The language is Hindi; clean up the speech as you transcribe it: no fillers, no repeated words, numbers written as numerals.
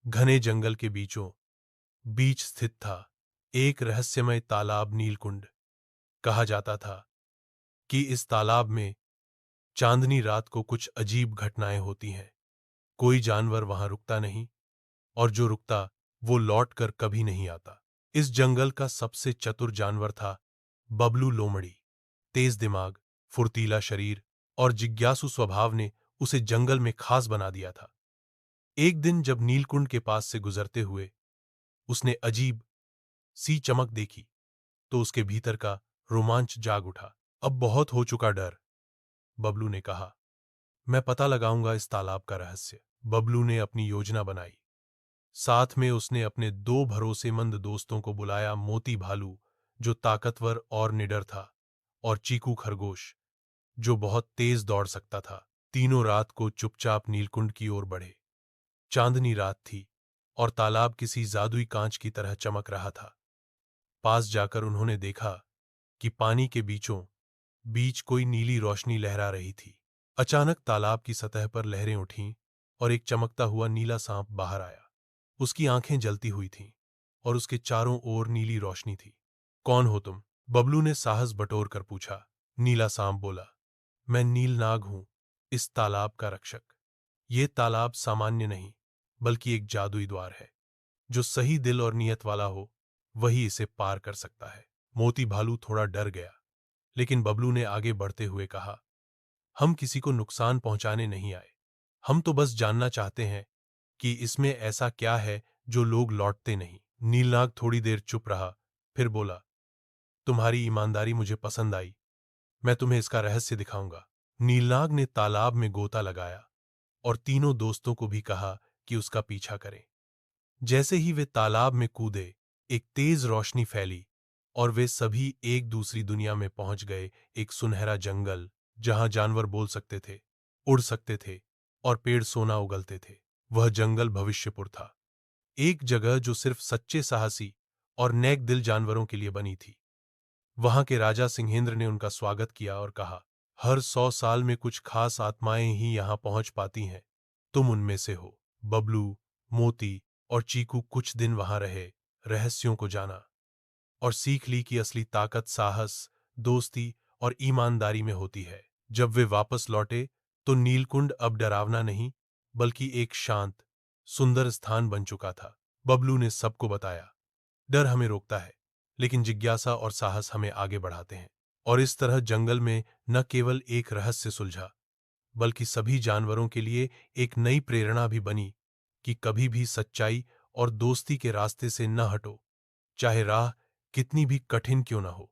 घने जंगल के बीचों बीच स्थित था एक रहस्यमय तालाब नीलकुंड। कहा जाता था कि इस तालाब में चांदनी रात को कुछ अजीब घटनाएं होती हैं। कोई जानवर वहां रुकता नहीं, और जो रुकता वो लौट कर कभी नहीं आता। इस जंगल का सबसे चतुर जानवर था बबलू लोमड़ी। तेज दिमाग, फुर्तीला शरीर और जिज्ञासु स्वभाव ने उसे जंगल में खास बना दिया था। एक दिन जब नीलकुंड के पास से गुजरते हुए उसने अजीब सी चमक देखी, तो उसके भीतर का रोमांच जाग उठा। अब बहुत हो चुका डर, बबलू ने कहा। मैं पता लगाऊंगा इस तालाब का रहस्य। बबलू ने अपनी योजना बनाई। साथ में उसने अपने दो भरोसेमंद दोस्तों को बुलाया, मोती भालू जो ताकतवर और निडर था, और चीकू खरगोश जो बहुत तेज दौड़ सकता था। तीनों रात को चुपचाप नीलकुंड की ओर बढ़े। चांदनी रात थी और तालाब किसी जादुई कांच की तरह चमक रहा था। पास जाकर उन्होंने देखा कि पानी के बीचों बीच कोई नीली रोशनी लहरा रही थी। अचानक तालाब की सतह पर लहरें उठीं और एक चमकता हुआ नीला सांप बाहर आया। उसकी आंखें जलती हुई थीं और उसके चारों ओर नीली रोशनी थी। कौन हो तुम? बबलू ने साहस बटोर कर पूछा। नीला सांप बोला, मैं नीलनाग हूं, इस तालाब का रक्षक। ये तालाब सामान्य नहीं, बल्कि एक जादुई द्वार है। जो सही दिल और नियत वाला हो, वही इसे पार कर सकता है। मोती भालू थोड़ा डर गया, लेकिन बबलू ने आगे बढ़ते हुए कहा, हम किसी को नुकसान पहुंचाने नहीं आए। हम तो बस जानना चाहते हैं कि इसमें ऐसा क्या है जो लोग लौटते नहीं। नीलनाग थोड़ी देर चुप रहा, फिर बोला, तुम्हारी ईमानदारी मुझे पसंद आई। मैं तुम्हें इसका रहस्य दिखाऊंगा। नीलनाग ने तालाब में गोता लगाया और तीनों दोस्तों को भी कहा कि उसका पीछा करें। जैसे ही वे तालाब में कूदे, एक तेज रोशनी फैली और वे सभी एक दूसरी दुनिया में पहुंच गए। एक सुनहरा जंगल जहां जानवर बोल सकते थे, उड़ सकते थे और पेड़ सोना उगलते थे। वह जंगल भविष्यपुर था, एक जगह जो सिर्फ सच्चे साहसी और नेक दिल जानवरों के लिए बनी थी। वहां के राजा सिंहेंद्र ने उनका स्वागत किया और कहा, हर 100 साल में कुछ खास आत्माएं ही यहां पहुंच पाती हैं। तुम उनमें से हो। बबलू, मोती और चीकू कुछ दिन वहां रहे, रहस्यों को जाना और सीख ली कि असली ताकत साहस, दोस्ती और ईमानदारी में होती है। जब वे वापस लौटे तो नीलकुंड अब डरावना नहीं, बल्कि एक शांत, सुंदर स्थान बन चुका था। बबलू ने सबको बताया, डर हमें रोकता है, लेकिन जिज्ञासा और साहस हमें आगे बढ़ाते हैं। और इस तरह जंगल में न केवल एक रहस्य सुलझा, बल्कि सभी जानवरों के लिए एक नई प्रेरणा भी बनी कि कभी भी सच्चाई और दोस्ती के रास्ते से न हटो, चाहे राह कितनी भी कठिन क्यों न हो।